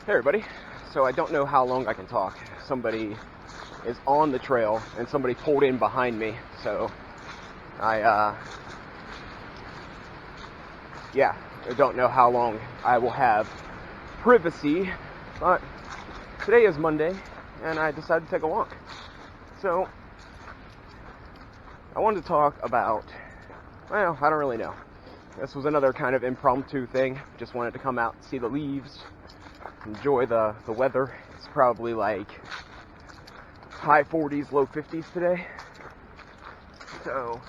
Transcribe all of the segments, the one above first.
Hey everybody. So I don't know how long I can talk. Somebody is on the trail and somebody pulled in behind me. So I don't know how long I will have privacy, but today is Monday and I decided to take a walk. So I wanted to talk about, well, I don't really know. This was another kind of impromptu thing. Just wanted to come out and see the leaves, enjoy the weather. It's probably like high 40s, low 50s today. So,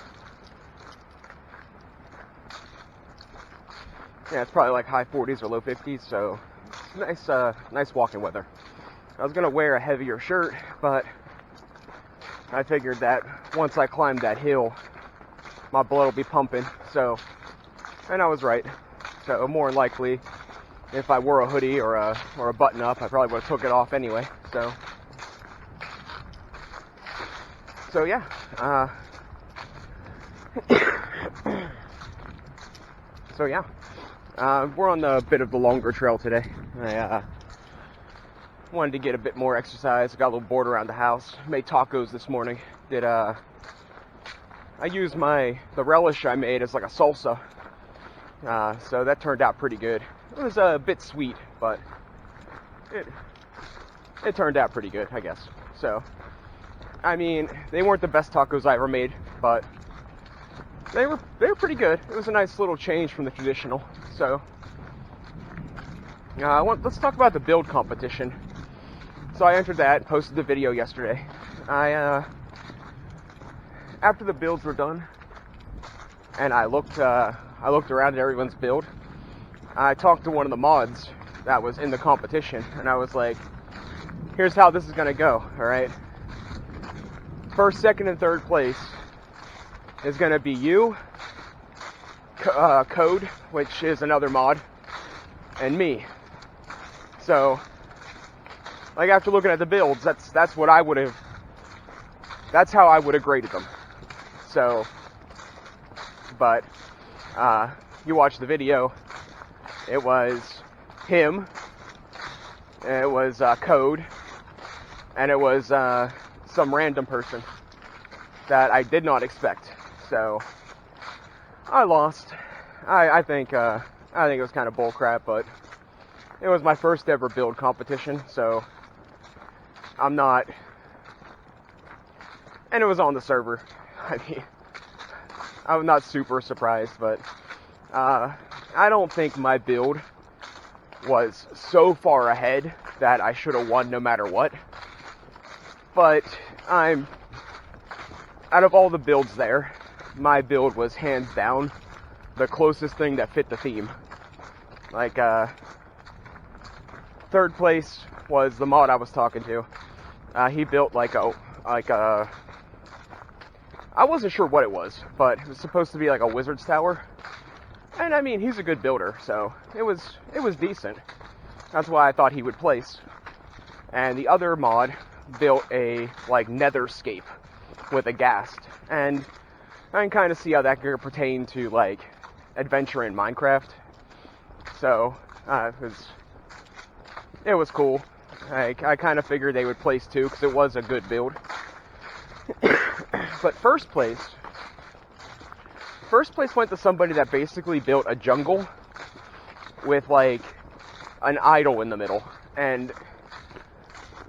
yeah, it's probably like high 40s or low 50s, so it's nice walking weather. I was gonna wear a heavier shirt, but I figured that once I climbed that hill, my blood will be pumping, and I was right. So more likely, if I wore a hoodie or a button up, I probably would have took it off anyway. So yeah. We're on a bit of the longer trail today. I wanted to get a bit more exercise. Got a little bored around the house. Made tacos this morning. I used the relish I made as like a salsa. So that turned out pretty good. It was a bit sweet, but it turned out pretty good, I guess. So, I mean, they weren't the best tacos I ever made, but they were pretty good. It was a nice little change from the traditional. So, let's talk about the build competition. So I entered that, posted the video yesterday. After the builds were done, and I looked around at everyone's build, I talked to one of the mods that was in the competition, and I was like, here's how this is gonna go, alright? First, second, and third place is gonna be you, Code, which is another mod, and me. So, like, after looking at the builds, that's how I would have graded them. So, but you watch the video, it was him, it was Code, and it was some random person that I did not expect. So I lost. I think it was kind of bullcrap, but it was my first ever build competition, so I'm not, and it was on the server. I mean, I'm not super surprised, but I don't think my build was so far ahead that I should have won no matter what. But out of all the builds there, my build was hands down the closest thing that fit the theme. Like, third place was the mod I was talking to. He built like a I wasn't sure what it was, but it was supposed to be like a wizard's tower. And I mean, he's a good builder, so it was decent. That's why I thought he would place. And the other mod built a like netherscape with a ghast, and I can kind of see how that could pertain to like adventure in Minecraft. So it was cool. I kind of figured they would place too, because it was a good build. But first place went to somebody that basically built a jungle with like an idol in the middle, and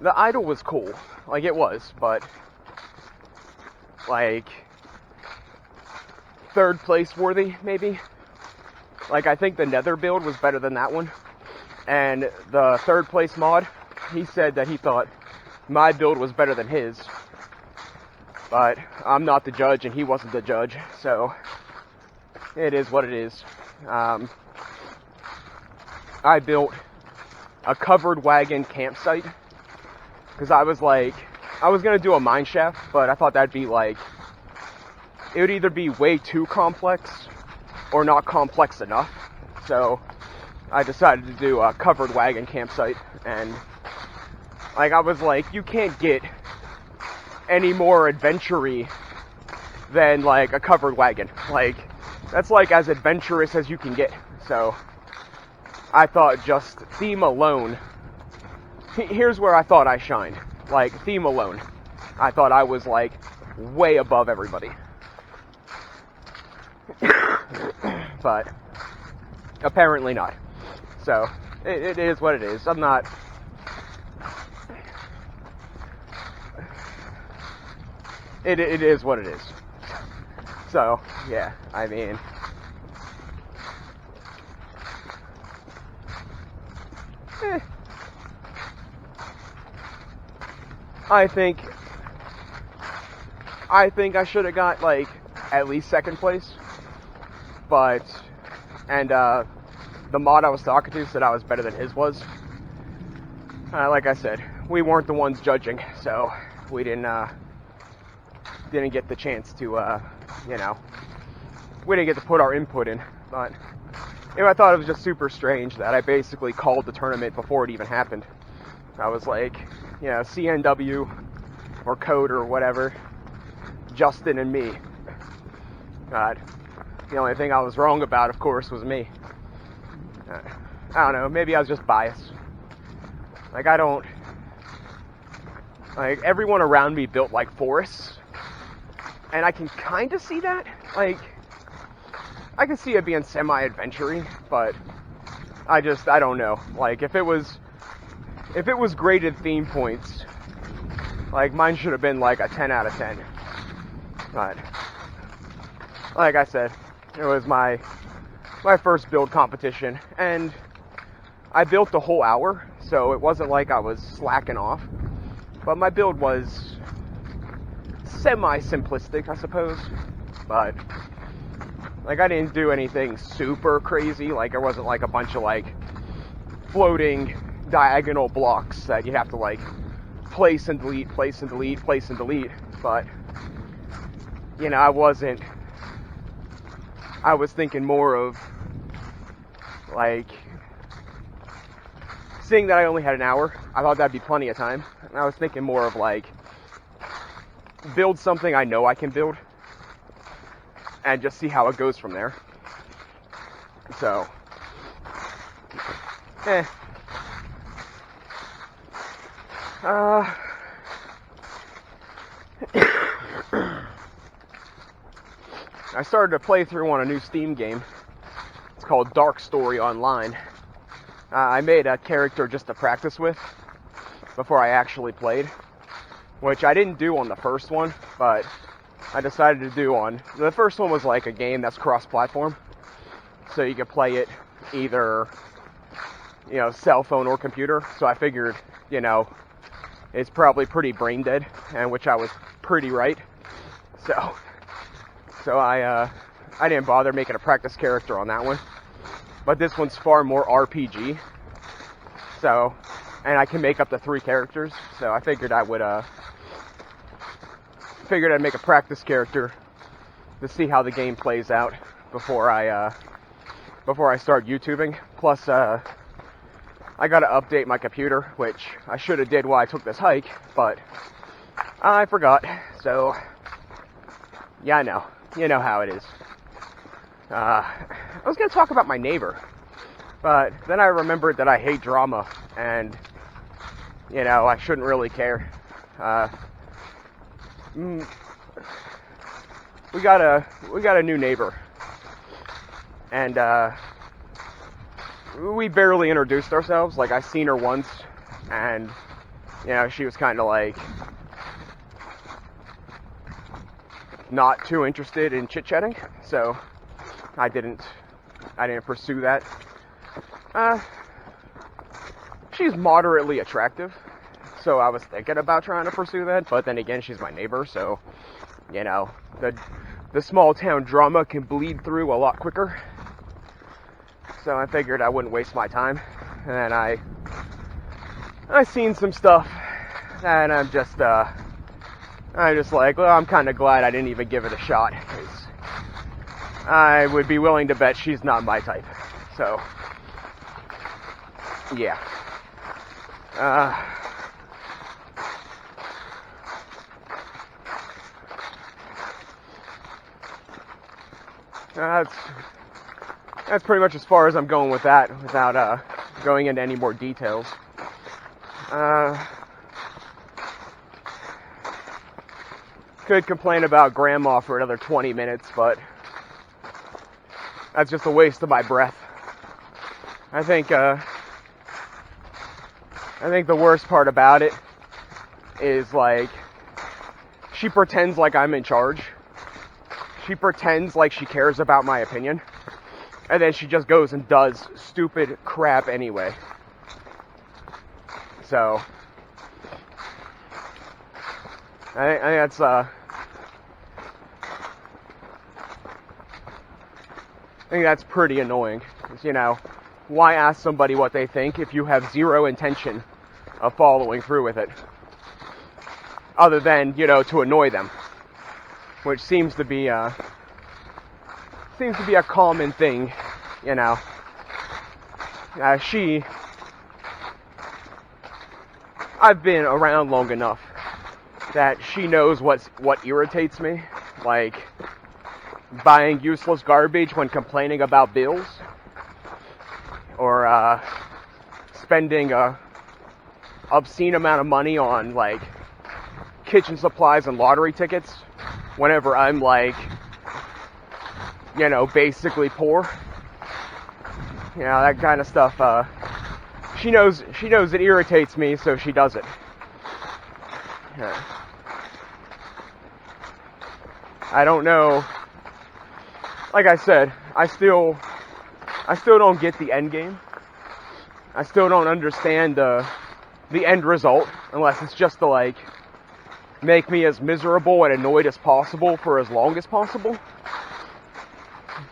the idol was cool, like it was, but like third place worthy maybe. Like, I think the nether build was better than that one, and the third place mod, he said that he thought my build was better than his, but I'm not the judge and he wasn't the judge, so it is what it is. I built a covered wagon campsite, because I was gonna do a mine shaft, but I thought that'd be like, it would either be way too complex or not complex enough. So I decided to do a covered wagon campsite, and like, I was like, you can't get any more adventure-y than like a covered wagon. Like, that's like as adventurous as you can get. So I thought just theme alone here's where I thought I shined. Like, theme alone. I thought I was, like, way above everybody. But apparently not. So, it is what it is. I'm not... It is what it is. So, yeah, I mean... I think I should have got, like, at least second place. But, and, the mod I was talking to said I was better than his was. Like I said, we weren't the ones judging, so we didn't get the chance to, we didn't get to put our input in. But, I thought it was just super strange that I basically called the tournament before it even happened. I was like, CNW or Code or whatever, Justin and me. God, the only thing I was wrong about, of course, was me. I don't know, maybe I was just biased. Like, everyone around me built like forests, and I can kind of see that. Like, I can see it being semi-adventure-y, but I don't know. Like, if it was graded theme points, like, mine should have been like a 10 out of 10. But, like I said, it was my first build competition, and I built the whole hour, so it wasn't like I was slacking off. But my build was semi-simplistic, I suppose. But, like, I didn't do anything super crazy. Like, there wasn't like a bunch of like floating diagonal blocks that you have to like place and delete, place and delete, place and delete. But, I was thinking more of, like, seeing that I only had an hour, I thought that'd be plenty of time. And I was thinking more of, like, build something I know I can build, and just see how it goes from there. So, I started a playthrough on a new Steam game. It's called Dark Story Online. I made a character just to practice with before I actually played, which I didn't do on the first one, but I decided to do on... The first one was like a game that's cross-platform, so you could play it either, cell phone or computer. So I figured, it's probably pretty brain dead, and which I was pretty right. So I didn't bother making a practice character on that one. But this one's far more RPG. So, and I can make up to 3 characters. So I figured I'd make a practice character to see how the game plays out before I start YouTubing. Plus, I gotta update my computer, which I should have did while I took this hike, but I forgot. So, yeah, I know. You know how it is. I was going to talk about my neighbor, but then I remembered that I hate drama, and, I shouldn't really care. We got a new neighbor, and, we barely introduced ourselves. Like, I seen her once, and, she was kind of like not too interested in chit-chatting, so I didn't pursue that. She's moderately attractive, so I was thinking about trying to pursue that, but then again, she's my neighbor, so, the small town drama can bleed through a lot quicker. So I figured I wouldn't waste my time, and I seen some stuff, and I'm just like, well, I'm kind of glad I didn't even give it a shot, because I would be willing to bet she's not my type. So, yeah. That's pretty much as far as I'm going with that, without going into any more details. Could complain about grandma for another 20 minutes, but that's just a waste of my breath. I think the worst part about it is, like, she pretends like I'm in charge. She pretends like she cares about my opinion. And then she just goes and does stupid crap anyway. So, I think that's pretty annoying. You know, why ask somebody what they think if you have zero intention of following through with it? Other than, you know, to annoy them. Which seems to be a common thing, you know. I've been around long enough that she knows what irritates me, like buying useless garbage when complaining about bills, or spending a obscene amount of money on, like, kitchen supplies and lottery tickets whenever I'm, like, you know, basically poor. You know, that kind of stuff. She knows it irritates me, so she does it. Yeah. I don't know. Like I said, I still don't get the end game. I still don't understand the end result, unless it's just to, like, make me as miserable and annoyed as possible for as long as possible.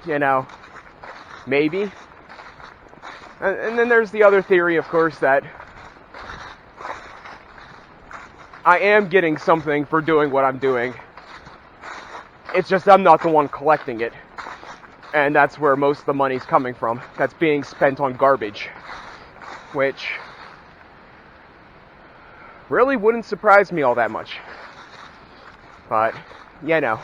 You know, maybe. And then there's the other theory, of course, that I am getting something for doing what I'm doing. It's just I'm not the one collecting it. And that's where most of the money's coming from. That's being spent on garbage. Which really wouldn't surprise me all that much. But, you know.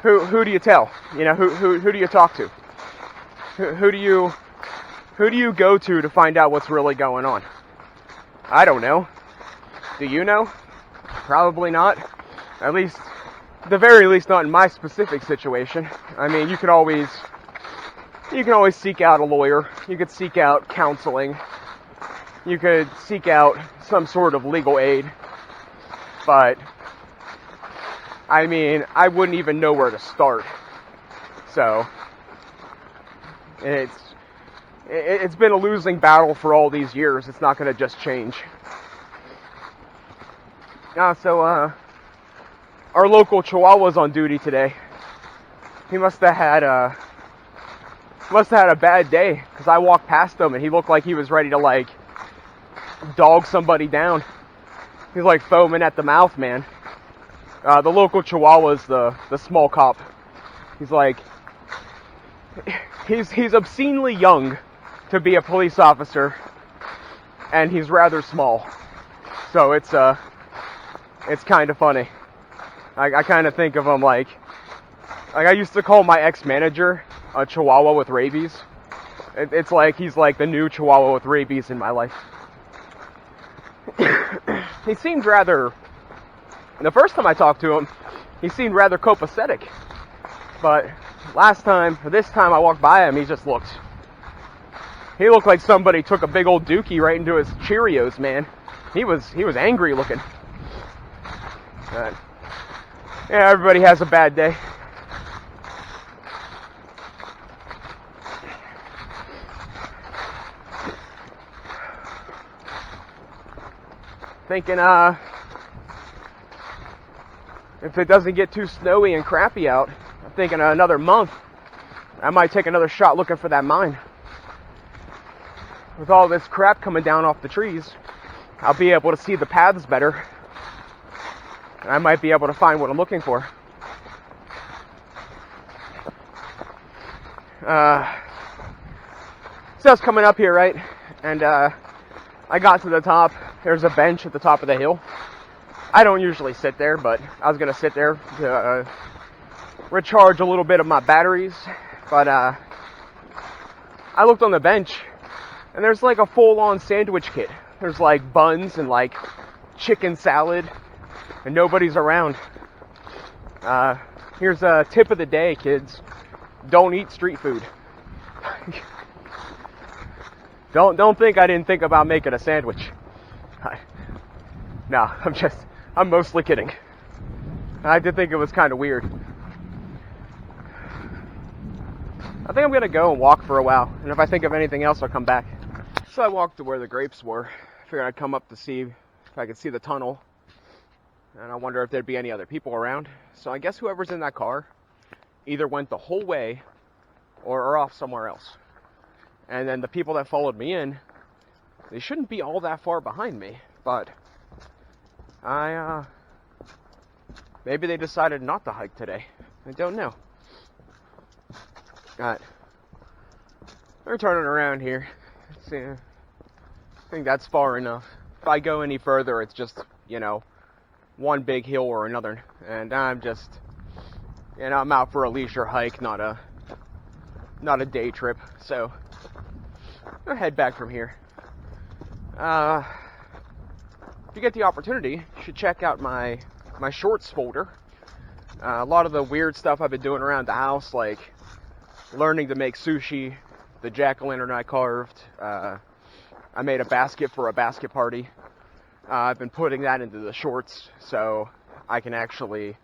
Who do you tell? You know, who do you talk to? Who do you go to find out what's really going on? I don't know. Do you know? Probably not. At the very least, not in my specific situation. I mean, you can always seek out a lawyer. You could seek out counseling. You could seek out some sort of legal aid. But, I mean, I wouldn't even know where to start. So, it's been a losing battle for all these years. It's not going to just change. Our local Chihuahua's on duty today. He must have had a bad day, because I walked past him and he looked like he was ready to, like, dog somebody down. He's like foaming at the mouth, man. The local Chihuahua's the small cop. He's like, he's obscenely young to be a police officer, and he's rather small. So it's kind of funny. I kind of think of him like I used to call my ex-manager a Chihuahua with rabies. It's like he's like the new Chihuahua with rabies in my life. He seemed rather... The first time I talked to him, he seemed rather copacetic. But this time I walked by him, he looked like somebody took a big old dookie right into his Cheerios, man. He was angry looking. But, yeah, everybody has a bad day. Thinking, if it doesn't get too snowy and crappy out, I'm thinking another month, I might take another shot looking for that mine. With all this crap coming down off the trees, I'll be able to see the paths better. And I might be able to find what I'm looking for. So I was coming up here, right? And I got to the top. There's a bench at the top of the hill. I don't usually sit there, but I was going to sit there to recharge a little bit of my batteries. But I looked on the bench, And there's like a full-on sandwich kit. There's like buns and like chicken salad, and nobody's around. Here's a tip of the day, kids. Don't eat street food. Don't think I didn't think about making a sandwich. No, I'm mostly kidding. I did think it was kind of weird. I think I'm gonna go and walk for a while, and if I think of anything else, I'll come back. So I walked to where the grapes were. Figured I'd come up to see if I could see the tunnel. And I wonder if there'd be any other people around. So I guess whoever's in that car either went the whole way or are off somewhere else. And then the people that followed me in, they shouldn't be all that far behind me, but maybe they decided not to hike today. I don't know. They're turning around here. See, I think that's far enough. If I go any further, it's just, one big hill or another. And I'm just, I'm out for a leisure hike, not a day trip. So, I'll head back from here. If you get the opportunity, you should check out my shorts folder. A lot of the weird stuff I've been doing around the house, like learning to make sushi, the jack-o'-lantern I carved. I made a basket for a basket party. I've been putting that into the shorts so I can actually,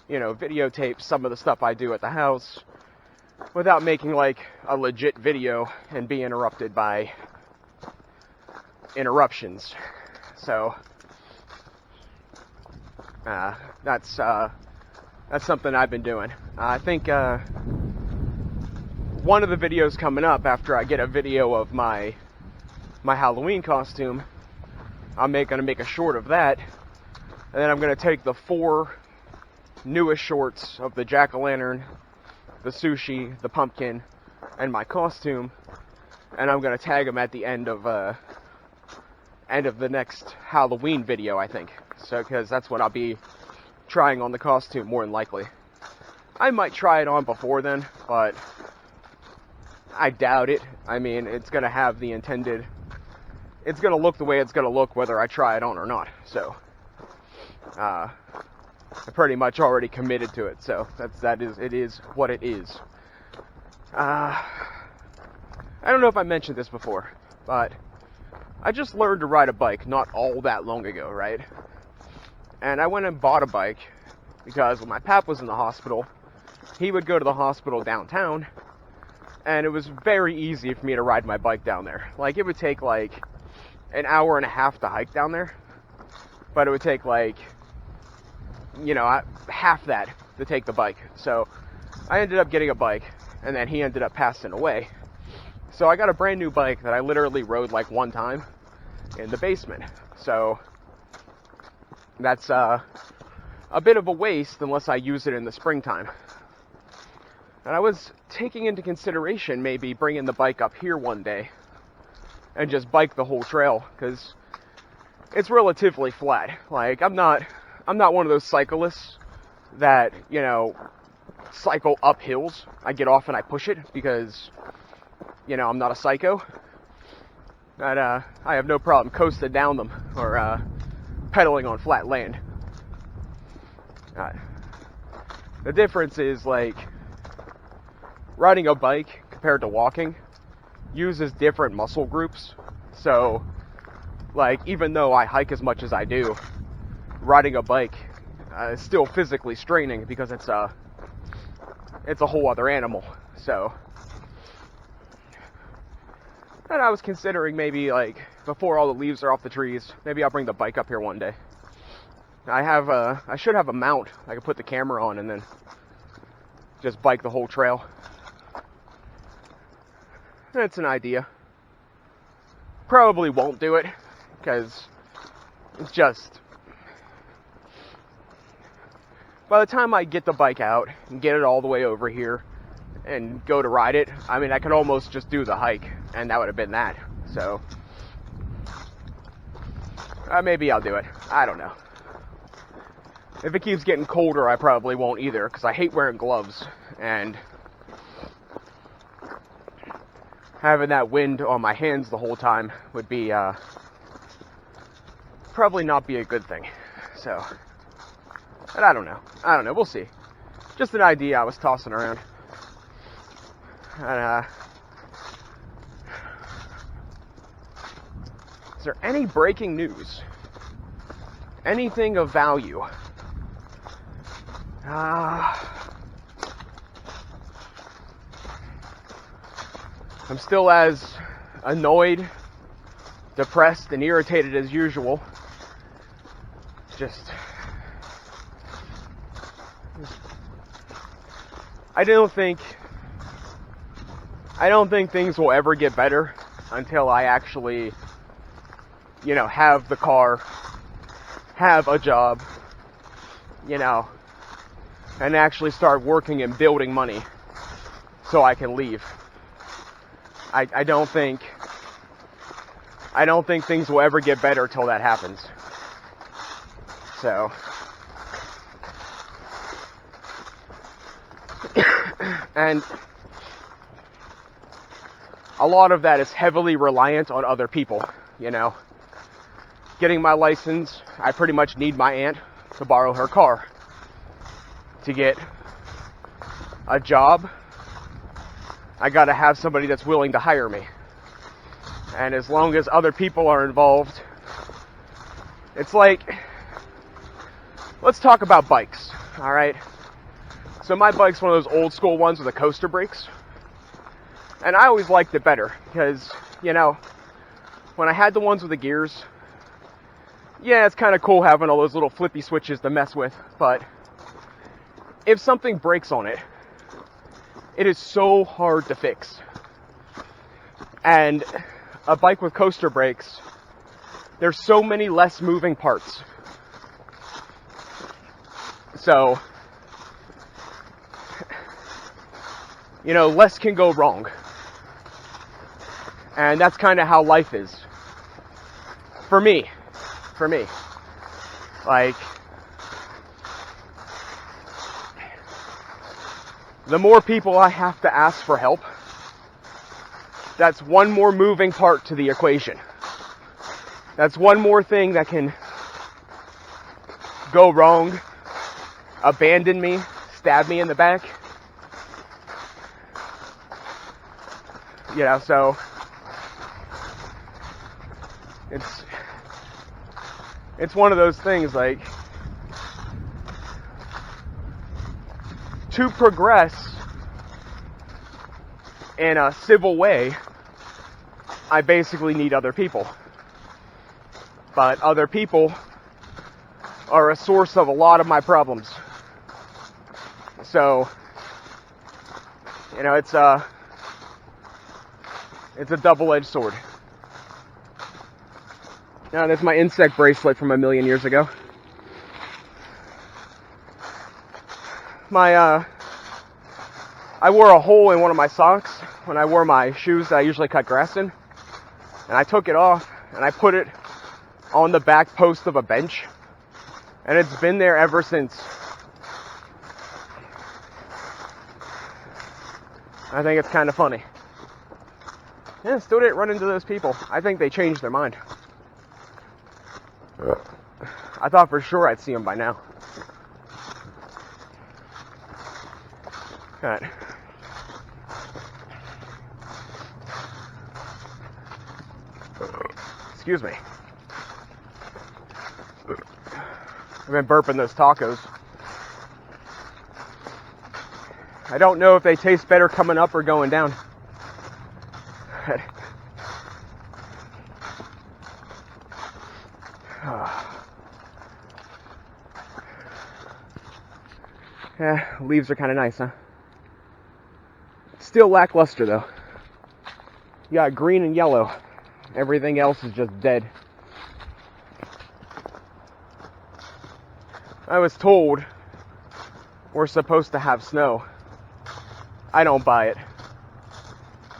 videotape some of the stuff I do at the house without making like a legit video and be interrupted by interruptions. So that's something I've been doing. I think one of the videos coming up after I get a video of my Halloween costume, I'm gonna make a short of that, and then I'm gonna take the 4 newest shorts of the jack-o'-lantern, the sushi, the pumpkin, and my costume, and I'm gonna tag them at the end of the next Halloween video, I think. So, because that's what I'll be trying on the costume more than likely. I might try it on before then, but I doubt it. I mean, it's gonna have the intended. It's gonna look the way it's gonna look whether I try it on or not. So, I pretty much already committed to it. So it is what it is. I don't know if I mentioned this before, but I just learned to ride a bike not all that long ago, right? And I went and bought a bike because when my pap was in the hospital, he would go to the hospital downtown, and it was very easy for me to ride my bike down there. Like, it would take like an hour and a half to hike down there, but it would take like, half that to take the bike. So I ended up getting a bike, and then he ended up passing away. So I got a brand new bike that I literally rode like one time in the basement. So that's a bit of a waste unless I use it in the springtime. And I was taking into consideration maybe bringing the bike up here one day and just bike the whole trail, because it's relatively flat. Like, I'm not one of those cyclists that, cycle up hills. I get off and I push it because, I'm not a psycho. But I have no problem coasting down them or pedaling on flat land. The difference is, like, riding a bike compared to walking uses different muscle groups. So, like, even though I hike as much as I do, riding a bike is still physically straining because it's a whole other animal. So, and I was considering maybe, like, before all the leaves are off the trees, maybe I'll bring the bike up here one day. I should have a mount I could put the camera on and then just bike the whole trail. That's an idea. Probably won't do it, because it's just, by the time I get the bike out and get it all the way over here and go to ride it, I mean, I could almost just do the hike, and that would have been that. So, maybe I'll do it. I don't know. If it keeps getting colder, I probably won't either, because I hate wearing gloves, and having that wind on my hands the whole time would be probably not be a good thing. So, but I don't know. We'll see. Just an idea I was tossing around. And, is there any breaking news? Anything of value? I'm still as annoyed, depressed, and irritated as usual. I don't think things will ever get better until I actually, have the car, have a job, and actually start working and building money so I can leave. I don't think things will ever get better till that happens. So, and a lot of that is heavily reliant on other people, Getting my license, I pretty much need my aunt to borrow her car. To get a job, I gotta have somebody that's willing to hire me. And as long as other people are involved, it's like, let's talk about bikes, alright? So my bike's one of those old school ones with the coaster brakes. And I always liked it better, because, when I had the ones with the gears, yeah, it's kind of cool having all those little flippy switches to mess with, but if something breaks on it, it is so hard to fix. And a bike with coaster brakes, there's so many less moving parts. So, less can go wrong. And that's kind of how life is. For me. Like, the more people I have to ask for help, that's one more moving part to the equation. That's one more thing that can go wrong, abandon me, stab me in the back. So it's one of those things, like, to progress in a civil way, I basically need other people. But other people are a source of a lot of my problems. So, it's a double-edged sword. Now, that's my insect bracelet from a million years ago. I wore a hole in one of my socks when I wore my shoes that I usually cut grass in. And I took it off and I put it on the back post of a bench. And it's been there ever since. I think it's kind of funny. Yeah, still didn't run into those people. I think they changed their mind. I thought for sure I'd see them by now. Alright. Excuse me. I've been burping those tacos. I don't know if they taste better coming up or going down. Yeah, leaves are kind of nice, huh? Still lackluster, though. You got green and yellow. Everything else is just dead. I was told we're supposed to have snow. I don't buy it.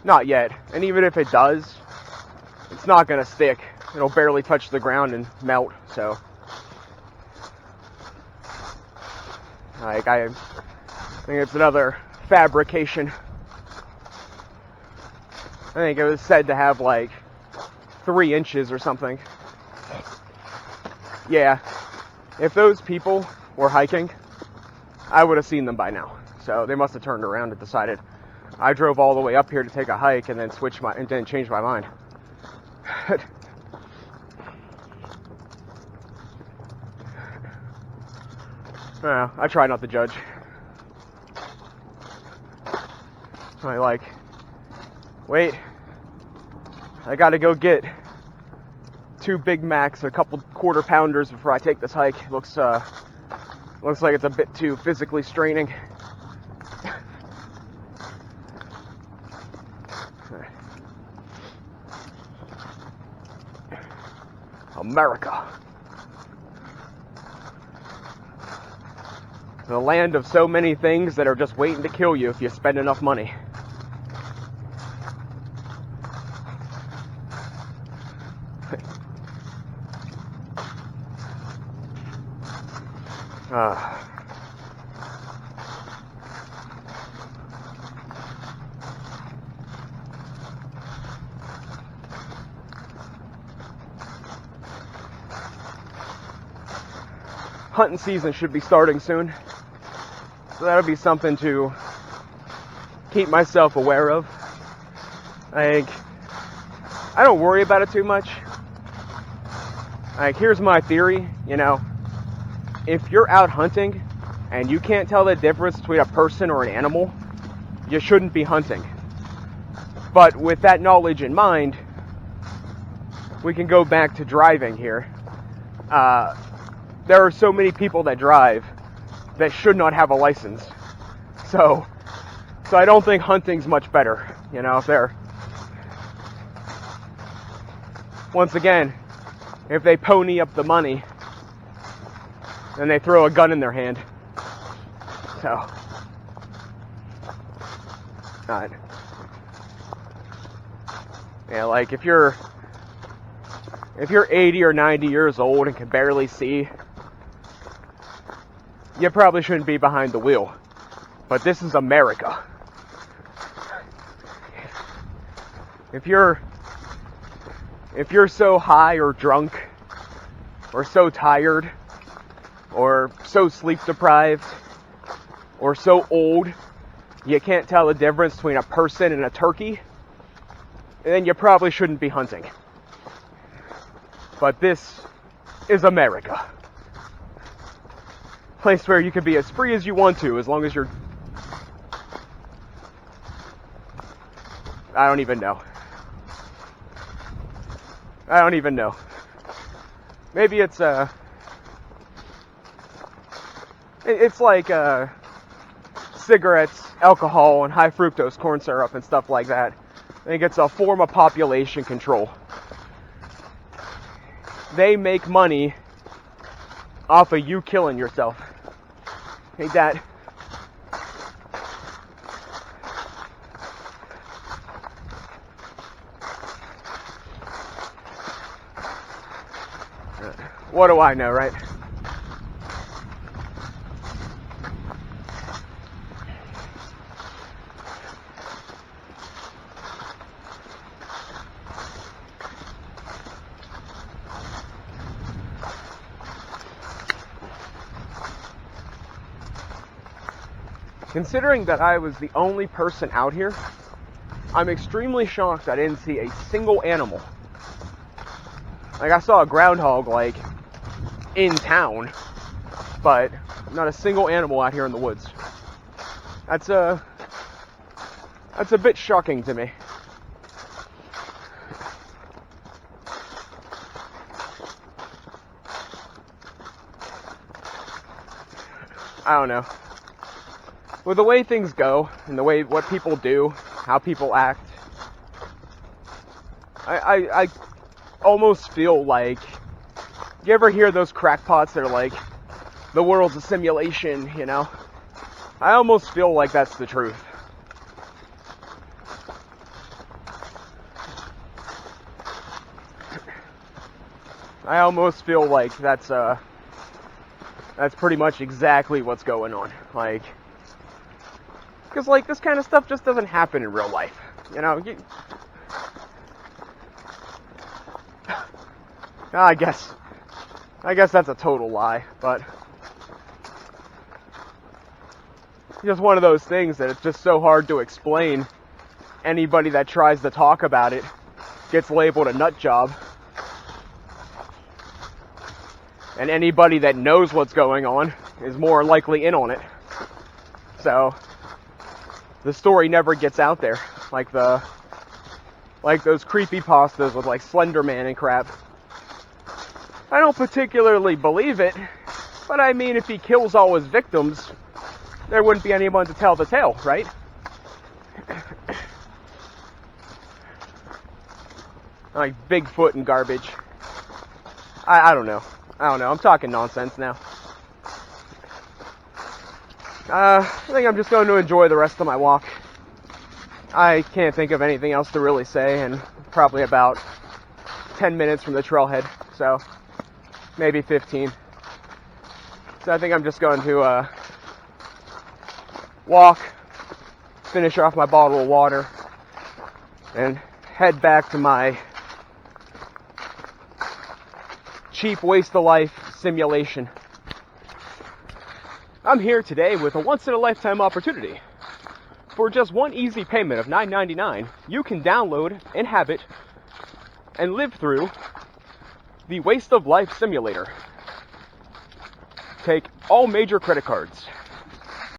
Not yet. And even if it does, it's not gonna stick. It'll barely touch the ground and melt, so. Like, I think it's another fabrication. I think it was said to have like 3 inches or something. Yeah, if those people were hiking, I would have seen them by now. So they must have turned around and decided I drove all the way up here to take a hike and then change my mind. I try not to judge. Wait, I gotta go get 2 Big Macs and a couple quarter pounders before I take this hike. Looks like it's a bit too physically straining. America. The land of so many things that are just waiting to kill you if you spend enough money. Hunting season should be starting soon, so that'll be something to keep myself aware of. I don't worry about it too much. Here's my theory, if you're out hunting and you can't tell the difference between a person or an animal, you shouldn't be hunting. But with that knowledge in mind, we can go back to driving here. There are so many people that drive that should not have a license. So I don't think hunting's much better, once again, if they pony up the money, then they throw a gun in their hand. So, like if you're 80 or 90 years old and can barely see, you probably shouldn't be behind the wheel. But this is America. If you're so high or drunk or so tired or so sleep deprived or so old you can't tell the difference between a person and a turkey, then you probably shouldn't be hunting. But this is America. Place where you can be as free as you want to, as long as you're... I don't even know. Maybe it's like cigarettes, alcohol, and high fructose corn syrup and stuff like that. I think it's a form of population control. They make money off of you killing yourself. Ain't that? What do I know, right? Considering that I was the only person out here, I'm extremely shocked I didn't see a single animal. Like, I saw a groundhog, in town, but not a single animal out here in the woods. That's a bit shocking to me. I don't know. With the way things go, and the way what people do, how people act, I almost feel like, you ever hear those crackpots that are like, the world's a simulation, I almost feel like that's the truth. I almost feel like that's pretty much exactly what's going on. Because, this kind of stuff just doesn't happen in real life. I guess that's a total lie, but just one of those things that it's just so hard to explain. Anybody that tries to talk about it gets labeled a nut job. And anybody that knows what's going on is more likely in on it. So the story never gets out there. Like those creepypastas with like Slender Man and crap. I don't particularly believe it, but I mean, if he kills all his victims, there wouldn't be anyone to tell the tale, right? Like Bigfoot and garbage. I don't know. I'm talking nonsense now. I think I'm just going to enjoy the rest of my walk. I can't think of anything else to really say, and probably about 10 minutes from the trailhead, so maybe 15. So I think I'm just going to walk, finish off my bottle of water, and head back to my cheap waste of life simulation. I'm here today with a once-in-a-lifetime opportunity. For just one easy payment of $9.99, you can download, inhabit, and live through the Waste of Life Simulator. Take all major credit cards.